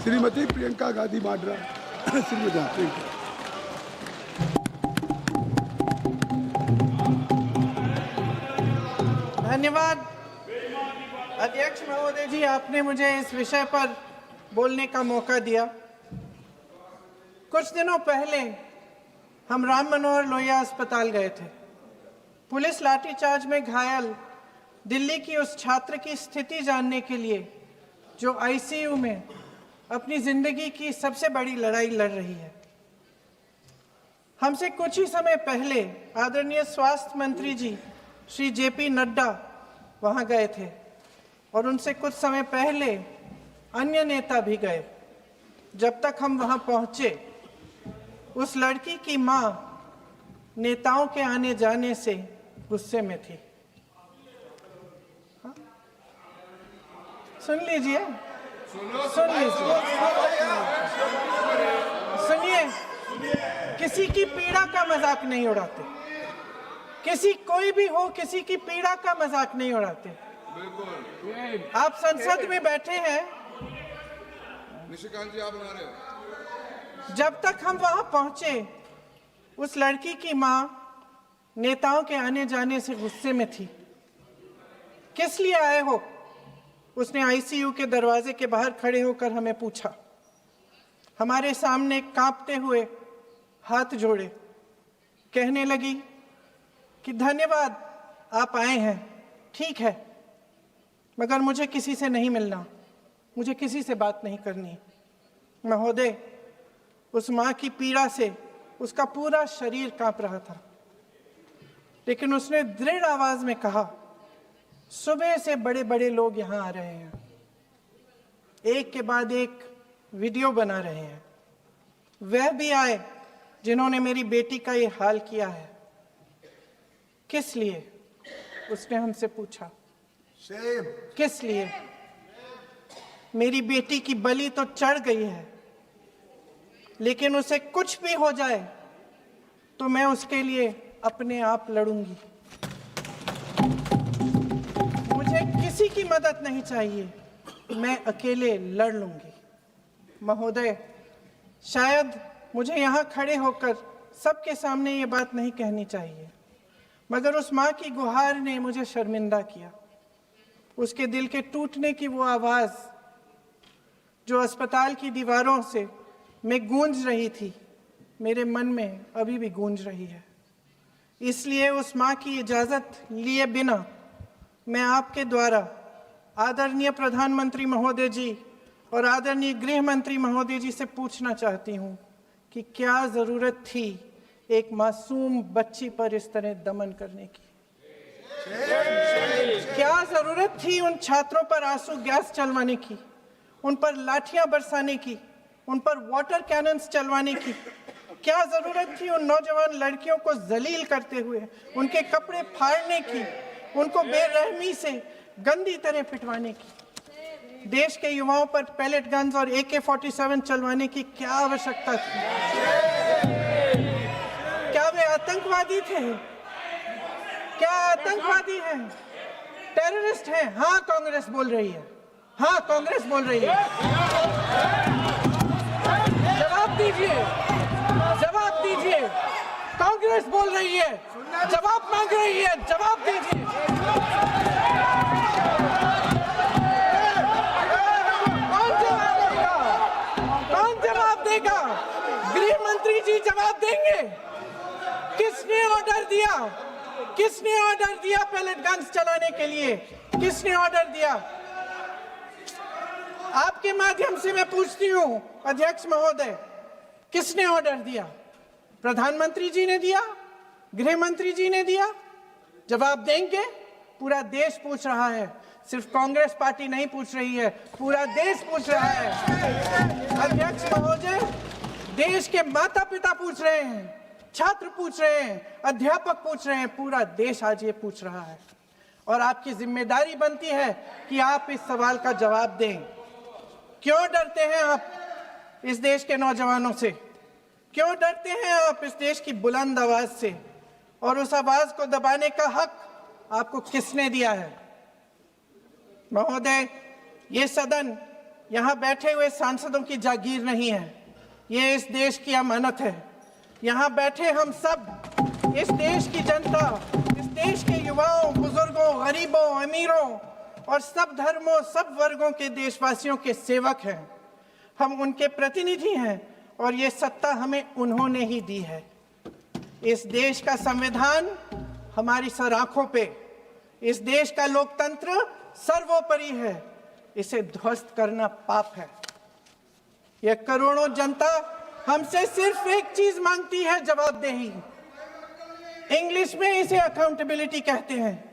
श्रीमती प्रियंका गांधी वाड्रा। श्रीमती धन्यवाद अध्यक्ष महोदय जी, आपने मुझे इस विषय पर बोलने का मौका दिया। कुछ दिनों पहले हम राम मनोहर लोहिया अस्पताल गए थे। पुलिस लाठीचार्ज में घायल दिल्ली की उस छात्र की स्थिति जानने के लिए जो आईसीयू में अपनी जिंदगी की सबसे बड़ी लड़ाई लड़ रही है। हमसे कुछ ही समय पहले आदरणीय स्वास्थ्य मंत्री जी श्री जेपी नड्डा वहां गए थे और उनसे कुछ समय पहले अन्य नेता भी गए। जब तक हम वहां पहुंचे, उस लड़की की मां नेताओं के आने जाने से गुस्से में थी। सुन लीजिए, सुनिए, किसी की पीड़ा का मजाक नहीं उड़ाते। कोई भी हो, किसी की पीड़ा का मजाक नहीं उड़ाते। आप संसद में बैठे हैं, निशिकांत जी आप बना रहे हो। जब तक हम वहां पहुंचे, उस लड़की की मां नेताओं के आने जाने से गुस्से में थी। किस लिए आए हो? उसने आईसीयू के दरवाजे के बाहर खड़े होकर हमें पूछा। हमारे सामने कांपते हुए हाथ जोड़े कहने लगी कि धन्यवाद आप आए हैं, ठीक है, मगर मुझे किसी से नहीं मिलना, मुझे किसी से बात नहीं करनी। महोदय, उस मां की पीड़ा से उसका पूरा शरीर कांप रहा था, लेकिन उसने दृढ़ आवाज में कहा, सुबह से बड़े बड़े लोग यहां आ रहे हैं, एक के बाद एक वीडियो बना रहे हैं। वह भी आए जिन्होंने मेरी बेटी का ये हाल किया है। किस लिए? उसने हमसे पूछा। किस लिए? मेरी बेटी की बलि तो चढ़ गई है, लेकिन उसे कुछ भी हो जाए तो मैं उसके लिए अपने आप लड़ूंगी। मुझे किसी की मदद नहीं चाहिए, मैं अकेले लड़ लूंगी। महोदय, शायद मुझे यहाँ खड़े होकर सबके सामने ये बात नहीं कहनी चाहिए, मगर उस माँ की गुहार ने मुझे शर्मिंदा किया। उसके दिल के टूटने की वो आवाज़ जो अस्पताल की दीवारों से में गूंज रही थी, मेरे मन में अभी भी गूंज रही है। इसलिए उस माँ की इजाज़त लिए बिना मैं आपके द्वारा आदरणीय प्रधानमंत्री महोदय जी और आदरणीय गृह मंत्री महोदय जी से पूछना चाहती हूँ कि क्या ज़रूरत थी एक मासूम बच्ची पर इस तरह दमन करने की? क्या ज़रूरत थी उन छात्रों पर आंसू गैस चलवाने की, उन पर लाठियां बरसाने की, उन पर वाटर कैनन्स चलवाने की? क्या ज़रूरत थी उन नौजवान लड़कियों को जलील करते हुए उनके कपड़े फाड़ने की, उनको बेरहमी से गंदी तरह पिटवाने की? देश के युवाओं पर पैलेट गन्स और AK-47 चलवाने की क्या आवश्यकता थी? क्या वे आतंकवादी थे? क्या आतंकवादी हैं? टेररिस्ट हैं? हाँ, कांग्रेस बोल रही है। हाँ, कांग्रेस बोल रही है। जवाब दीजिए, जवाब दीजिए। कांग्रेस बोल रही है, जवाब मांग रही है, जवाब दीजिए। कौन जवाब देगा? गृह मंत्री जी जवाब देंगे। किसने ऑर्डर दिया? किसने ऑर्डर दिया पैलेट गन्स चलाने के लिए? किसने ऑर्डर दिया? आपके माध्यम से मैं पूछती हूँ अध्यक्ष महोदय, किसने ऑर्डर दिया? प्रधानमंत्री जी ने दिया? गृह मंत्री जी ने दिया? जवाब देंगे? पूरा देश पूछ रहा है, सिर्फ कांग्रेस पार्टी नहीं पूछ रही है, पूरा देश पूछ रहा है। अध्यक्ष महोदय, देश के माता पिता पूछ रहे हैं, छात्र पूछ रहे हैं, अध्यापक पूछ रहे हैं, पूरा देश आज ये पूछ रहा है। और आपकी जिम्मेदारी बनती है कि आप इस सवाल का जवाब दें। क्यों डरते हैं आप इस देश के नौजवानों से? क्यों डरते हैं आप इस देश की बुलंद आवाज से? और उस आवाज को दबाने का हक आपको किसने दिया है? महोदय, ये सदन यहाँ बैठे हुए सांसदों की जागीर नहीं है, ये इस देश की अमानत है। यहाँ बैठे हम सब इस देश की जनता, इस देश के युवाओं, बुजुर्गों, गरीबों, अमीरों और सब धर्मों, सब वर्गों के देशवासियों के सेवक हैं। हम उनके प्रतिनिधि हैं और ये सत्ता हमें उन्होंने ही दी है। इस देश का संविधान हमारी सर आंखों पे, इस देश का लोकतंत्र सर्वोपरि है, इसे ध्वस्त करना पाप है। यह करोड़ों जनता हमसे सिर्फ एक चीज मांगती है, जवाबदेही। इंग्लिश में इसे अकाउंटेबिलिटी कहते हैं।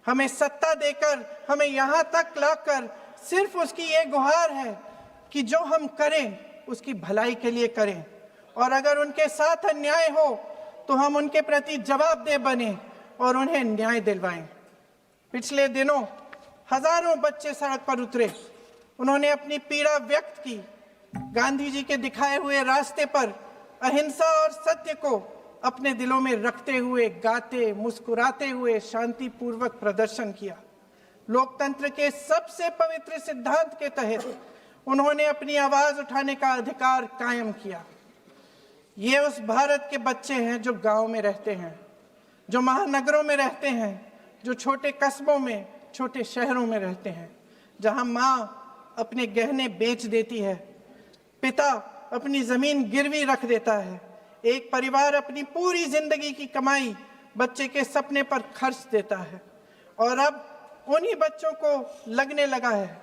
हमें सत्ता देकर, हमें यहाँ तक लाकर सिर्फ उसकी ये गुहार है कि जो हम करें उसकी भलाई के लिए करें, और अगर उनके साथ अन्याय हो तो हम उनके प्रति जवाबदेह बने और उन्हें न्याय दिलवाएं। पिछले दिनों हजारों बच्चे सड़क पर उतरे, उन्होंने अपनी पीड़ा व्यक्त की। गांधी जी के दिखाए हुए रास्ते पर अहिंसा और सत्य को अपने दिलों में रखते हुए, गाते, मुस्कुराते हुए शांतिपूर्वक प्रदर्शन किया। लोकतंत्र के सबसे पवित्र सिद्धांत के तहत उन्होंने अपनी आवाज उठाने का अधिकार कायम किया। ये उस भारत के बच्चे हैं जो गांव में रहते हैं, जो महानगरों में रहते हैं, जो छोटे कस्बों में, छोटे शहरों में रहते हैं, जहां माँ अपने गहने बेच देती है, पिता अपनी जमीन गिरवी रख देता है, एक परिवार अपनी पूरी जिंदगी की कमाई बच्चे के सपने पर खर्च देता है। और अब उन्हीं बच्चों को लगने लगा है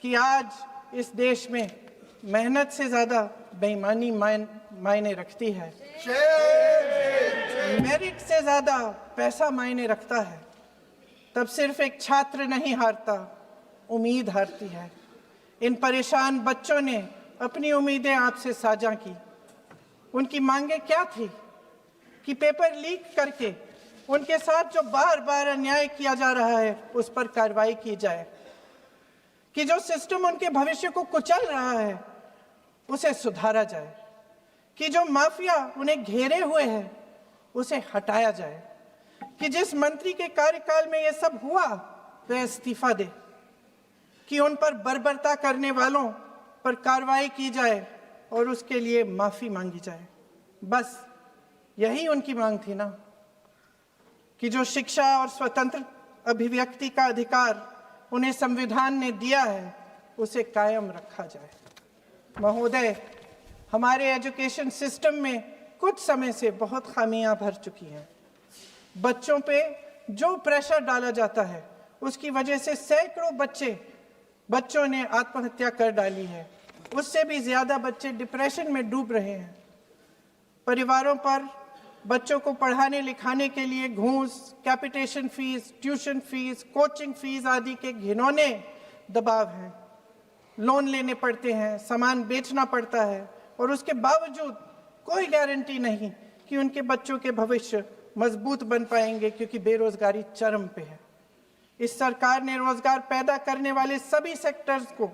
कि आज इस देश में मेहनत से ज्यादा बेईमानी मायने रखती है, मेरिट से ज्यादा पैसा मायने रखता है। तब सिर्फ एक छात्र नहीं हारता, उम्मीद हारती है। इन परेशान बच्चों ने अपनी उम्मीदें आपसे साझा की। उनकी मांगे क्या थी? कि पेपर लीक करके उनके साथ जो बार बार अन्याय किया जा रहा है उस पर कार्रवाई की जाए, कि जो सिस्टम उनके भविष्य को कुचल रहा है उसे सुधारा जाए, कि जो माफिया उन्हें घेरे हुए है उसे हटाया जाए, कि जिस मंत्री के कार्यकाल में यह सब हुआ वह इस्तीफा दे, कि उन पर बर्बरता करने वालों पर कार्रवाई की जाए और उसके लिए माफी मांगी जाए। बस यही उनकी मांग थी ना, कि जो शिक्षा और स्वतंत्र अभिव्यक्ति का अधिकार उन्हें संविधान ने दिया है उसे कायम रखा जाए। महोदय, हमारे एजुकेशन सिस्टम में कुछ समय से बहुत खामियां भर चुकी हैं। बच्चों पे जो प्रेशर डाला जाता है उसकी वजह से सैकड़ों बच्चों ने आत्महत्या कर डाली है। उससे भी ज्यादा बच्चे डिप्रेशन में डूब रहे हैं। परिवारों पर बच्चों को पढ़ाने लिखाने के लिए घूस, capitation fees, tuition fees, coaching fees आदि के घिनौने दबाव हैं। लोन लेने पड़ते हैं, सामान बेचना पड़ता है और उसके बावजूद कोई गारंटी नहीं कि उनके बच्चों के भविष्य मजबूत बन पाएंगे, क्योंकि बेरोजगारी चरम पे है। इस सरकार ने रोजगार पैदा करने वाले सभी सेक्टर्स को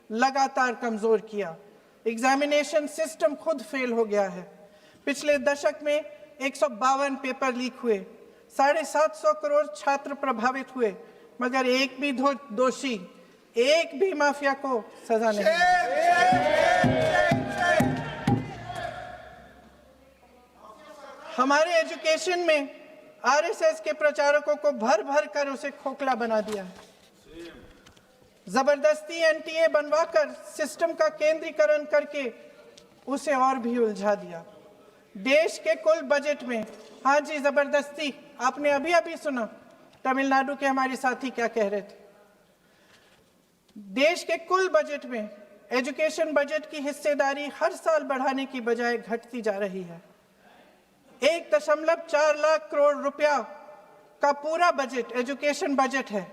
लगातार कमजोर किया। एग्जामिनेशन सिस्टम खुद फेल हो गया है। पिछले दशक में 152 पेपर लीक हुए, 750 करोड़ छात्र प्रभावित हुए, मगर एक भी दोषी, एक भी माफिया को सजा नहीं। हमारे एजुकेशन में आरएसएस के प्रचारकों को भर भर कर उसे खोखला बना दिया है। जबरदस्ती एनटीए बनवाकर सिस्टम का केंद्रीकरण करके उसे और भी उलझा दिया। देश के कुल बजट में, हाँ जी जबरदस्ती, आपने अभी अभी सुना तमिलनाडु के हमारे साथी क्या कह रहे थे। देश के कुल बजट में एजुकेशन बजट की हिस्सेदारी हर साल बढ़ाने की बजाय घटती जा रही है। 1.4 लाख करोड़ रुपया का पूरा बजट एजुकेशन बजट है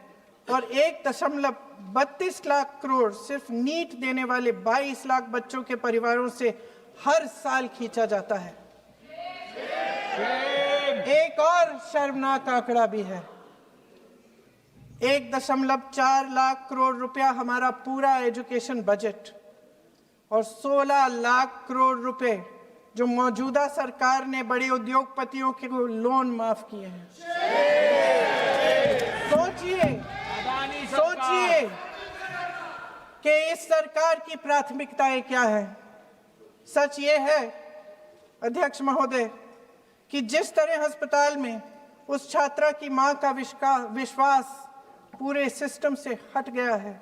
और 1.32 लाख करोड़ सिर्फ नीट देने वाले 22 लाख बच्चों के परिवारों से हर साल खींचा जाता है। एक और शर्मनाक आंकड़ा भी है। 1.4 लाख करोड़ रुपया हमारा पूरा एजुकेशन बजट और 16 लाख करोड़ रुपए जो मौजूदा सरकार ने बड़े उद्योगपतियों के लोन माफ किए हैं। सोचिए कि इस सरकार की प्राथमिकताएं क्या है। सच ये है अध्यक्ष महोदय कि जिस तरह अस्पताल में उस छात्रा की मां का विश्वास पूरे सिस्टम से हट गया है,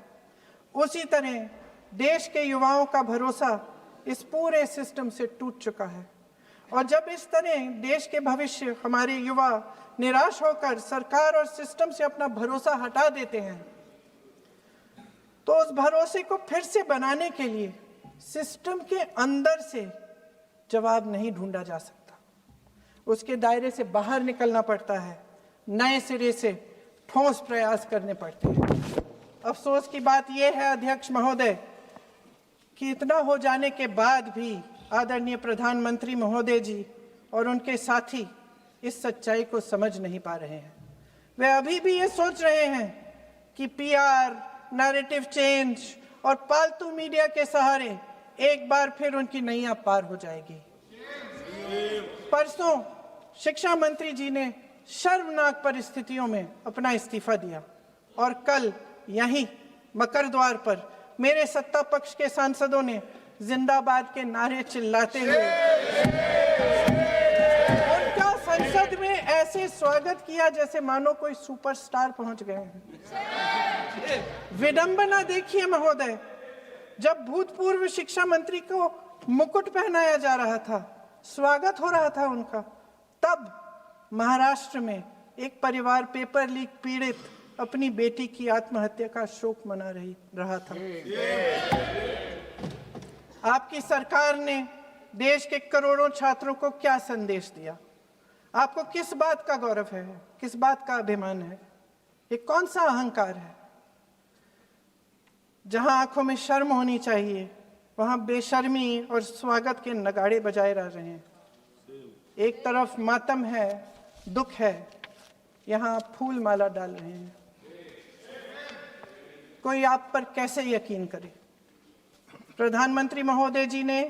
उसी तरह देश के युवाओं का भरोसा इस पूरे सिस्टम से टूट चुका है। और जब इस तरह देश के भविष्य हमारे युवा निराश होकर सरकार और सिस्टम से अपना भरोसा हटा देते हैं, तो उस भरोसे को फिर से बनाने के लिए सिस्टम के अंदर से जवाब नहीं ढूंढा जा सकता, उसके दायरे से बाहर निकलना पड़ता है, नए सिरे से ठोस प्रयास करने पड़ते हैं। अफसोस की बात यह है अध्यक्ष महोदय कि इतना हो जाने के बाद भी आदरणीय प्रधानमंत्री महोदय जी और उनके साथी इस सच्चाई को समझ नहीं पा रहे हैं। वे अभी भी ये सोच रहे हैं कि पीआर, नैरेटिव चेंज और पालतू मीडिया के सहारे एक बार फिर उनकी नैया पार हो जाएगी। परसों शिक्षा मंत्री जी ने शर्मनाक परिस्थितियों में अपना इस्तीफा दिया और कल यहीं मकर द्वार पर मेरे सत्ता पक्ष के सांसदों ने जिंदाबाद के नारे चिल्लाते हुए उनका संसद में ऐसे स्वागत किया जैसे मानो कोई सुपरस्टार पहुंच गए हैं। विडंबना देखिए महोदय, जब भूतपूर्व शिक्षा मंत्री को मुकुट पहनाया जा रहा था, स्वागत हो रहा था उनका, तब महाराष्ट्र में एक परिवार पेपर लीक पीड़ित अपनी बेटी की आत्महत्या का शोक मना रहा था। आपकी सरकार ने देश के करोड़ों छात्रों को क्या संदेश दिया? आपको किस बात का गौरव है, किस बात का अभिमान है? ये कौन सा अहंकार है? जहां आंखों में शर्म होनी चाहिए, वहां बेशर्मी और स्वागत के नगाड़े बजाए रह रहे हैं। एक तरफ मातम है, दुख है, यहां फूल माला डाल रहे हैं। कोई आप पर कैसे यकीन करे? प्रधानमंत्री महोदय जी ने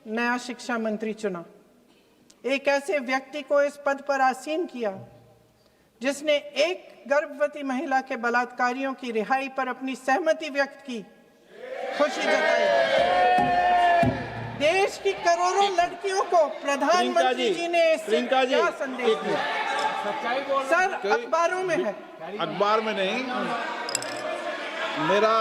नया शिक्षा मंत्री चुना, एक ऐसे व्यक्ति को इस पद पर आसीन किया जिसने एक गर्भवती महिला के बलात्कारियों की रिहाई पर अपनी सहमति व्यक्त की, खुशी जताई। देश की करोड़ों लड़कियों को प्रधानमंत्री जी ने इससे क्या संदेश दिया? सर, अखबारों में है। अखबार में नहीं, मेरा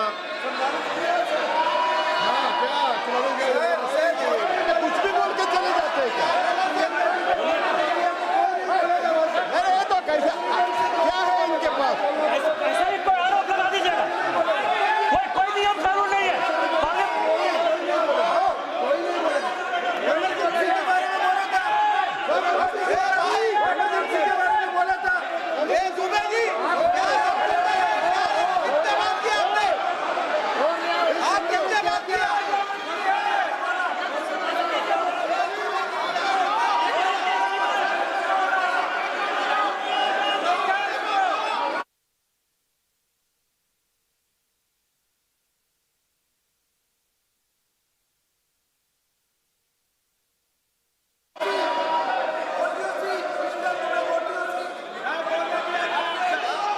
कुछ भी बोल के चले जाते हैं क्या? अरे ये तो कैसा क्या है इनके पास? ऐसा ही कोई आरोप लगा दीजिएगा, कोई नियम कानून नहीं है।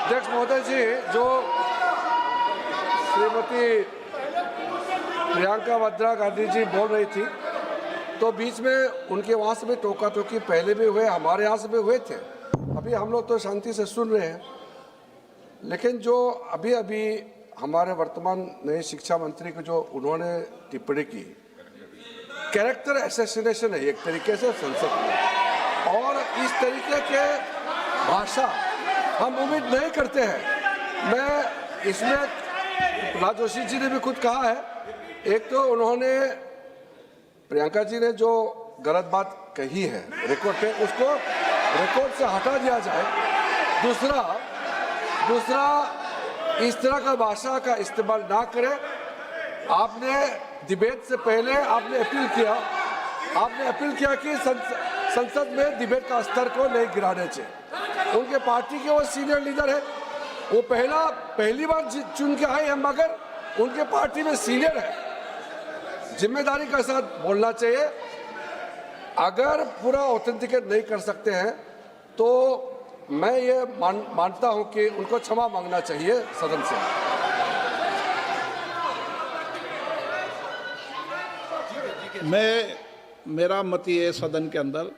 अध्यक्ष महोदय जी, जो श्रीमती प्रियंका वाड्रा गांधी जी बोल रही थी, तो बीच में उनके वहाँ से भी टोका टोकी पहले भी हुए, हमारे यहाँ से भी हुए थे। अभी हम लोग तो शांति से सुन रहे हैं, लेकिन जो अभी अभी हमारे वर्तमान नए शिक्षा मंत्री को जो उन्होंने टिप्पणी की, कैरेक्टर असैसिनेशन है एक तरीके से संसद में, और इस तरीके के भाषा हम उम्मीद नहीं करते हैं। मैं इसमें प्रहलाद जोशी जी ने भी खुद कहा है, एक तो उन्होंने प्रियंका जी ने जो गलत बात कही है रिकॉर्ड पे, उसको रिकॉर्ड से हटा दिया जाए। दूसरा इस तरह का भाषा का इस्तेमाल ना करें। आपने डिबेट से पहले आपने अपील किया कि संसद में डिबेट का स्तर को नहीं गिराने चाहिए। उनके पार्टी के वो सीनियर लीडर है, वो पहली बार चुन के आए हैं, मगर उनके पार्टी में सीनियर है। जिम्मेदारी के साथ बोलना चाहिए। अगर पूरा ऑथेंटिकेट नहीं कर सकते हैं तो मैं ये मानता हूं कि उनको क्षमा मांगना चाहिए सदन से। मेरा मत ये है, सदन के अंदर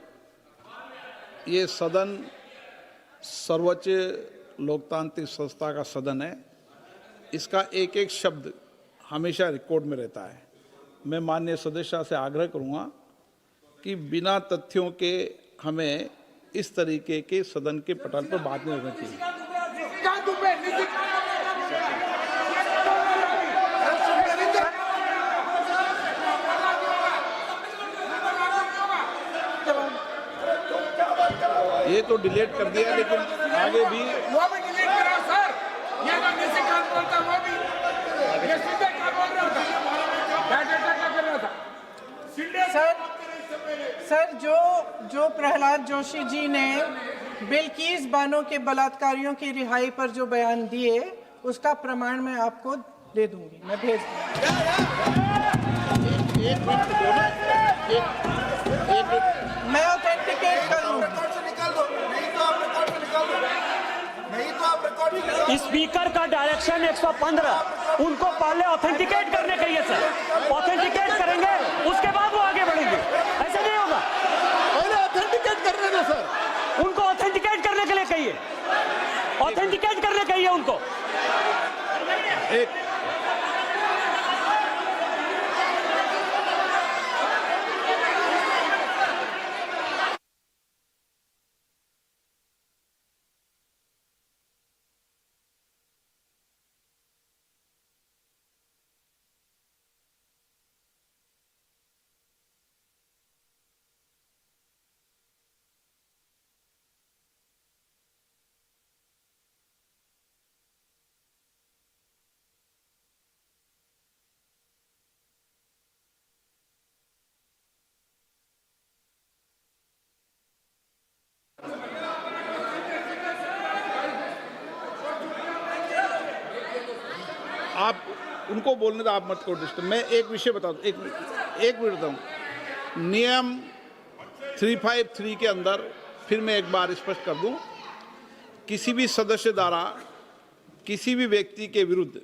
ये सदन सर्वोच्च लोकतांत्रिक संस्था का सदन है। इसका एक एक शब्द हमेशा रिकॉर्ड में रहता है। मैं माननीय सदस्य से आग्रह करूंगा कि बिना तथ्यों के हमें इस तरीके के सदन के पटल पर बात नहीं करनी चाहिए। ये तो डिलीट कर दिया, लेकिन आगे भी वो भी डिलीट करा सर। ये तो निजी कान बोलता वो भी ये सीधे कान बोल रहा था, डाटा कर रहा था। सर जो प्रहलाद जोशी जी ने बिल्किस बानो के बलात्कारियों की रिहाई पर जो बयान दिए, उसका प्रमाण मैं आपको दे दूंगी, मैं भेज मैं ऑथेंटिकेट करूंगा। स्पीकर का डायरेक्शन 115, उनको पहले ऑथेंटिकेट करने कहिए सर। ऑथेंटिकेट करेंगे उसके बाद वो आगे बढ़ेंगे, ऐसे नहीं होगा। पहले ऑथेंटिकेट करने दो सर। उनको ऑथेंटिकेट करने के लिए कहिए, ऑथेंटिकेट करने कहिए उनको। आप उनको बोलने दो, आप मत करो डिस्टर्ब। मैं एक विषय बता दूं, एक मिनट बताऊं। नियम 353 के अंदर फिर मैं एक बार स्पष्ट कर दूं, किसी भी सदस्य द्वारा किसी भी व्यक्ति के विरुद्ध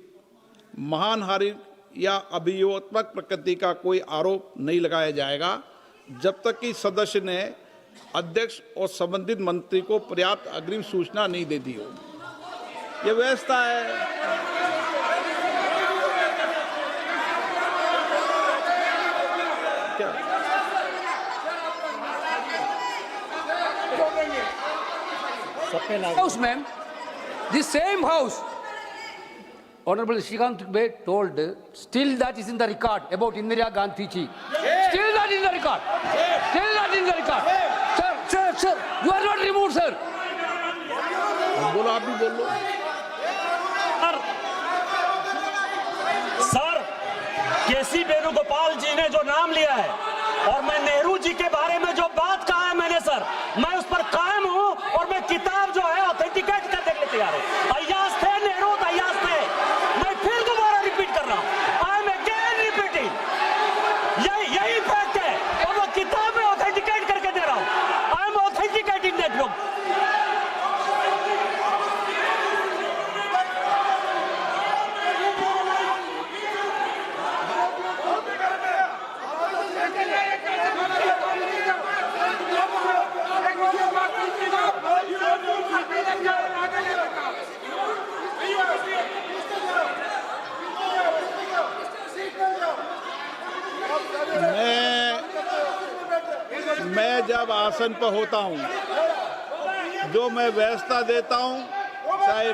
मानहानि या अभियोगात्मक प्रकृति का कोई आरोप नहीं लगाया जाएगा जब तक कि सदस्य ने अध्यक्ष और संबंधित मंत्री को पर्याप्त अग्रिम सूचना नहीं दे दी हो। यह व्यवस्था है। House, ma'am, the same house, Honorable Shrikant Bey told, still that is in the record about Indira Gandhi ji. Still that in the record. Still that in the record. Sir, you are not removed, sir. बोलो, आप भी बोल लो। Sir, केसी वेणुगोपाल जी ने जो नाम लिया है और मैं नेहरू जी के बारे में जो बात कहा है मैंने सर, मैं उस पर कायम हूं और मैं किताब जो है ऑथेंटिकेट करने के लिए तैयार हूं। अय्याज थे नेहरू, अय्याज थे। मैं फिर दोबारा रिपीट कर रहा हूं, आई एम अगेन रिपीटिंग। यही फैक्ट है और वो किताब में ऑथेंटिकेट करके दे रहा हूं। I am authenticating that book. मैं जब आसन पर होता हूं, जो मैं व्यवस्था देता हूं, चाहे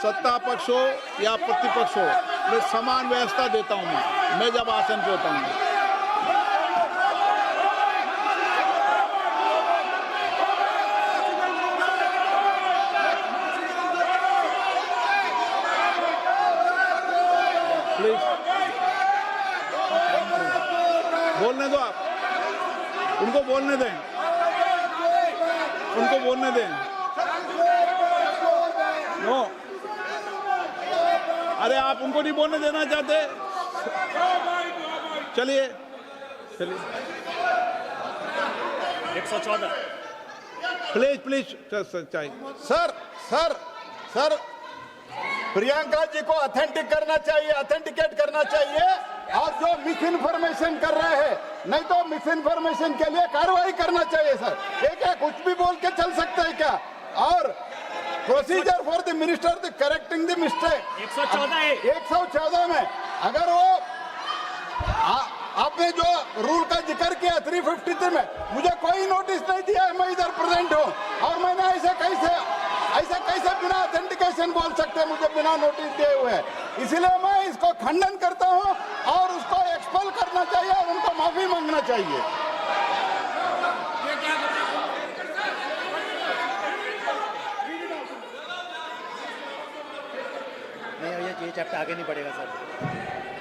सत्ता पक्ष हो या प्रतिपक्ष हो, मैं समान व्यवस्था देता हूं। मैं जब आसन पर होता हूं, प्लीज बोलने दो। आप उनको बोलने दें, उनको बोलने दें। नो, अरे आप उनको नहीं बोलने देना चाहते? चलिए 114 प्लीज चाहिए। सर, प्रियंका जी को ऑथेंटिकेट करना चाहिए और जो मिस इन्फॉर्मेशन कर रहे हैं, नहीं तो मिस इन्फॉर्मेशन के लिए कार्रवाई करना चाहिए सर। एक कुछ भी बोल के चल सकते हैं क्या? और procedure for the minister the correcting the mistake 114 में अगर वो आपने जो रूल का जिक्र किया 353 में, मुझे कोई नोटिस नहीं दिया है, मैं इधर प्रेजेंट हूँ और मैंने ऐसे कैसे बिना ऑथेंटिकेशन बोल सकते, मुझे बिना नोटिस दिए हुए। इसलिए मैं इसको खंडन करता हूँ और उसको एक्सपेल करना चाहिए और उनको माफी मांगना चाहिए। नहीं, ये चैप्टर आगे नहीं बढ़ेगा सर।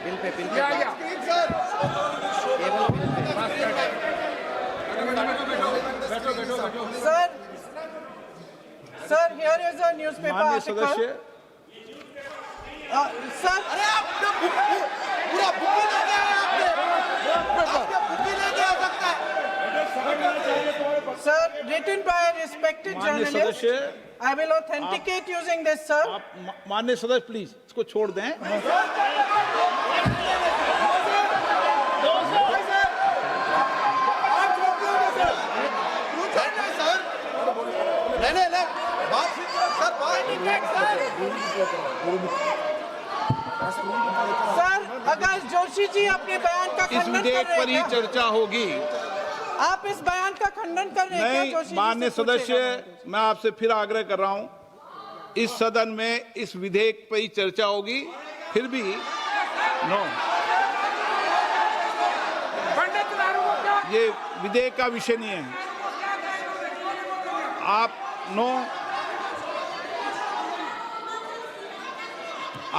बिल पे केवल sir here is a newspaper माननीय आर्टिकल सदस्य, सर अरे आपने पूरा बुक ले गया आपने बुक ले गया सकता है sir written by a respected माननीय journalist. सदस्य, I will authenticate using this, sir. आप माननीय सदस्य प्लीज इसको छोड़ दें। सर अगर जोशी जी अपने बयान का इस खंडन कर विधेयक रहे पर ही हैं क्या? चर्चा होगी। आप इस बयान का खंडन कर रहे हैं क्या नहीं, जोशी जी? माननीय से पूछेगा। सदस्य, मैं आपसे फिर आग्रह कर रहा हूं, इस सदन में इस विधेयक पर ही चर्चा होगी। फिर भी नो, ये विधेयक का विषय नहीं है। आप नो,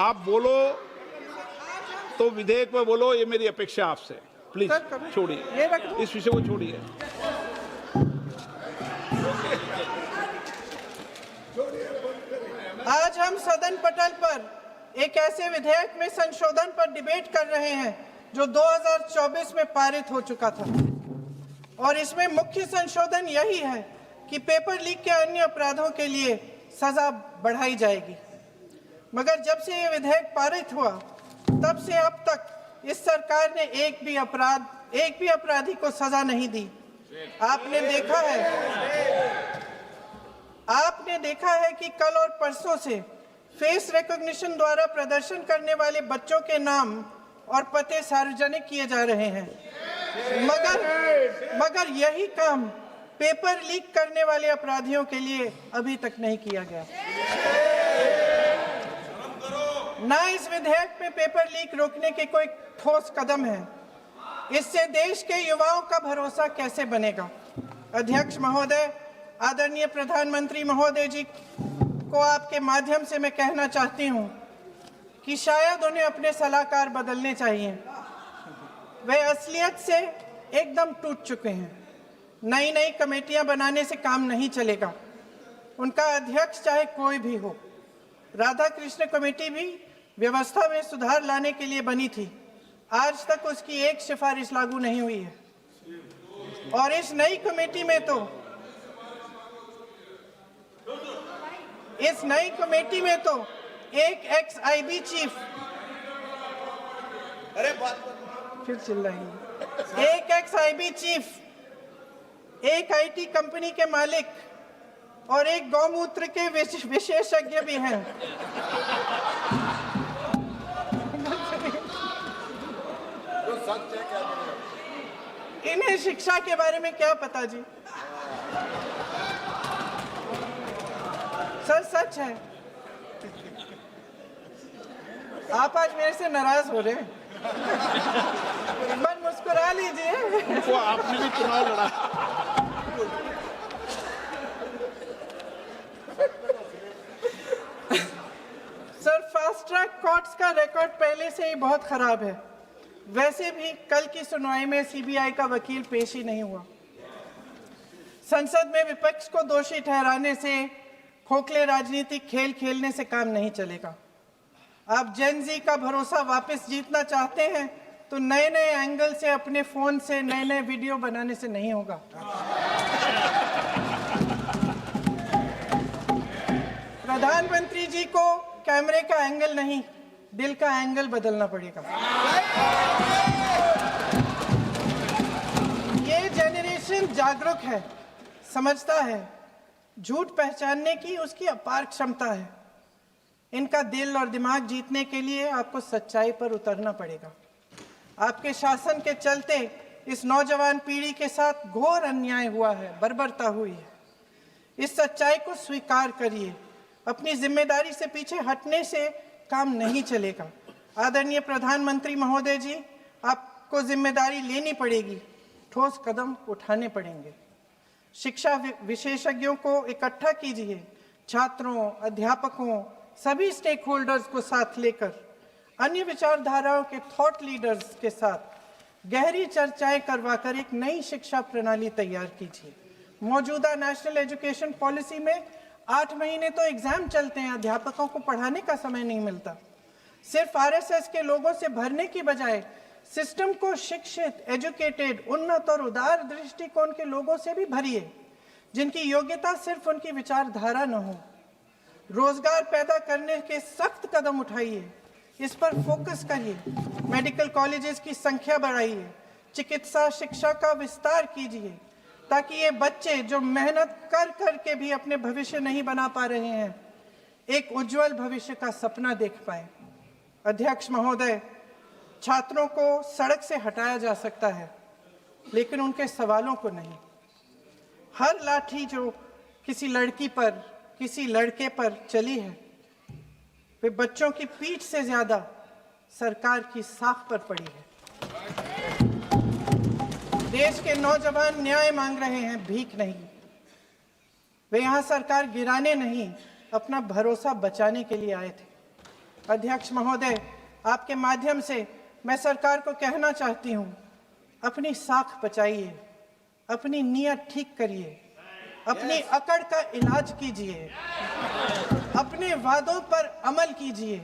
आप बोलो तो विधेयक पे बोलो, ये मेरी अपेक्षा आपसे। प्लीज सर, कभी- छोड़िए, ये रख दो। इस विषय को छोड़िए। आज हम सदन पटल पर एक ऐसे विधेयक में संशोधन पर डिबेट कर रहे हैं जो 2024 में पारित हो चुका था और इसमें मुख्य संशोधन यही है कि पेपर लीक के अन्य अपराधों के लिए सजा बढ़ाई जाएगी। मगर जब से ये विधेयक पारित हुआ तब से अब तक इस सरकार ने एक भी अपराधी को सजा नहीं दी। आपने देखा है कि कल और परसों से फेस रिकॉग्निशन द्वारा प्रदर्शन करने वाले बच्चों के नाम और पते सार्वजनिक किए जा रहे हैं, मगर यही काम पेपर लीक करने वाले अपराधियों के लिए अभी तक नहीं किया गया। ना इस विधेयक में पेपर लीक रोकने के कोई ठोस कदम है। इससे देश के युवाओं का भरोसा कैसे बनेगा? अध्यक्ष महोदय, आदरणीय प्रधानमंत्री महोदय जी को आपके माध्यम से मैं कहना चाहती हूं कि शायद उन्हें अपने सलाहकार बदलने चाहिए। वे असलियत से एकदम टूट चुके हैं। नई कमेटियां बनाने से काम नहीं चलेगा। उनका अध्यक्ष चाहे कोई भी हो। राधा कृष्ण कमेटी भी व्यवस्था में सुधार लाने के लिए बनी थी। आज तक उसकी एक सिफारिश लागू नहीं हुई है और इस नई कमेटी में तो एक एक्स-आईबी चीफ, फिर चिल्लाएंगे, एक एक्स-आईबी चीफ, एक आईटी कंपनी के मालिक और एक गौमूत्र के विशेषज्ञ भी हैं। इन्हें शिक्षा के बारे में क्या पता जी? सर सच है। आप आज मेरे से नाराज हो रहे हैं। मन मुस्कुरा लीजिए। उनको आपने भी चुनाव लड़ा। सर फास्ट ट्रैक कोर्ट्स का रिकॉर्ड पहले से ही बहुत खराब है। वैसे भी कल की सुनवाई में सीबीआई का वकील पेश ही नहीं हुआ। संसद में विपक्ष को दोषी ठहराने से, खोखले राजनीतिक खेल खेलने से काम नहीं चलेगा। आप जेन जी का भरोसा वापस जीतना चाहते हैं तो नए एंगल से अपने फोन से नए वीडियो बनाने से नहीं होगा। प्रधानमंत्री जी को कैमरे का एंगल नहीं, दिल का एंगल बदलना पड़ेगा। ये जेनरेशन जागरूक है, समझता है, झूठ पहचानने की उसकी अपार क्षमता है। इनका दिल और दिमाग जीतने के लिए आपको सच्चाई पर उतरना पड़ेगा। आपके शासन के चलते इस नौजवान पीढ़ी के साथ घोर अन्याय हुआ है, बर्बरता हुई है। इस सच्चाई को स्वीकार करिए। अपनी जिम्मेदारी से पीछे हटने से काम नहीं चलेगा। आदरणीय प्रधानमंत्री महोदय जी, आपको जिम्मेदारी लेनी पड़ेगी, ठोस कदम उठाने पड़ेंगे। शिक्षा विशेषज्ञों को इकट्ठा कीजिए, छात्रों, अध्यापकों, सभी स्टेक होल्डर्स को साथ लेकर, अन्य विचारधाराओं के थॉट लीडर्स के साथ गहरी चर्चाएं करवाकर एक नई शिक्षा प्रणाली तैयार कीजिए। मौजूदा नेशनल एजुकेशन पॉलिसी में 8 महीने तो एग्जाम चलते हैं, अध्यापकों को पढ़ाने का समय नहीं मिलता। सिर्फ आरएसएस के लोगों से भरने की बजाय सिस्टम को शिक्षित, एजुकेटेड, उन्नत और उदार दृष्टिकोण के लोगों से भी भरिए, जिनकी योग्यता सिर्फ उनकी विचारधारा न हो। रोजगार पैदा करने के सख्त कदम उठाइए, इस पर फोकस करिए। मेडिकल कॉलेजेस की संख्या बढ़ाइए, चिकित्सा शिक्षा का विस्तार कीजिए, ताकि ये बच्चे जो मेहनत कर कर के भी अपने भविष्य नहीं बना पा रहे हैं, एक उज्जवल भविष्य का सपना देख पाए। अध्यक्ष महोदय, छात्रों को सड़क से हटाया जा सकता है, लेकिन उनके सवालों को नहीं। हर लाठी जो किसी लड़की पर, किसी लड़के पर चली है, वे बच्चों की पीठ से ज्यादा सरकार की साख पर पड़ी है। देश के नौजवान न्याय मांग रहे हैं, भीख नहीं। वे यहाँ सरकार गिराने नहीं, अपना भरोसा बचाने के लिए आए थे। अध्यक्ष महोदय, आपके माध्यम से मैं सरकार को कहना चाहती हूँ, अपनी साख बचाइए, अपनी नीयत ठीक करिए, अपनी अकड़ का इलाज कीजिए, अपने वादों पर अमल कीजिए।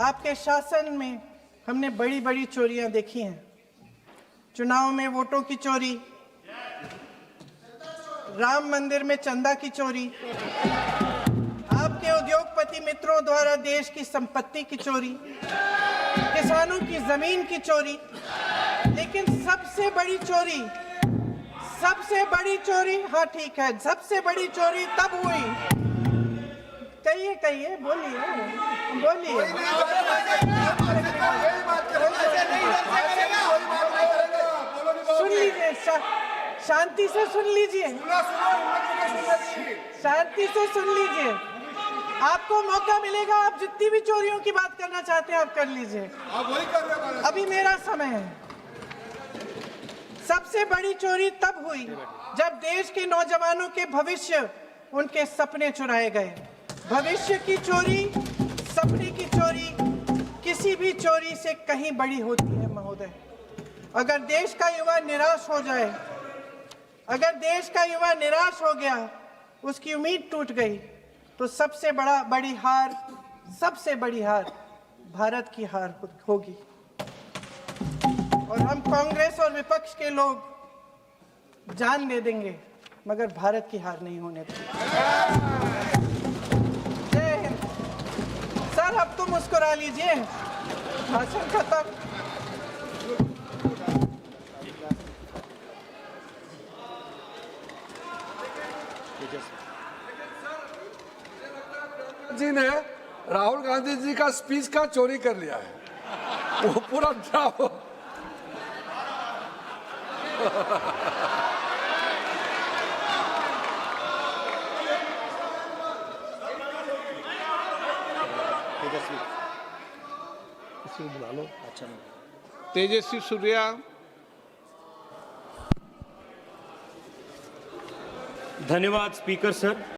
आपके शासन में हमने बड़ी बड़ी चोरियां देखी हैं। चुनाव में वोटों की चोरी, राम मंदिर में चंदा की चोरी, आपके उद्योगपति मित्रों द्वारा देश की संपत्ति की चोरी, किसानों की जमीन की चोरी, लेकिन सबसे बड़ी चोरी, हाँ ठीक है, सबसे बड़ी चोरी तब हुई। कहिए, बोलिए। सुन लीजिए, शांति से सुन लीजिए, शांति से सुन लीजिए। आपको मौका मिलेगा, आप जितनी भी चोरियों की बात करना चाहते हैं आप कर लीजिए, अभी मेरा समय है। सबसे बड़ी चोरी तब हुई जब देश के नौजवानों के भविष्य, उनके सपने चुराए गए। भविष्य की चोरी, सपने की चोरी किसी भी चोरी से कहीं बड़ी होती है महोदय। अगर देश का युवा निराश हो जाए, अगर देश का युवा निराश हो गया, उसकी उम्मीद टूट गई, तो सबसे बड़ी हार भारत की हार होगी। और हम कांग्रेस और विपक्ष के लोग जान दे देंगे, मगर भारत की हार नहीं होने देंगे। जय हिंद। सर, अब तो मुस्कुरा लीजिए, भाषण खत्म। जी ने राहुल गांधी जी का स्पीच का चोरी कर लिया है, वो पूरा ड्रामा। तेजस्वी सूर्या, धन्यवाद स्पीकर सर।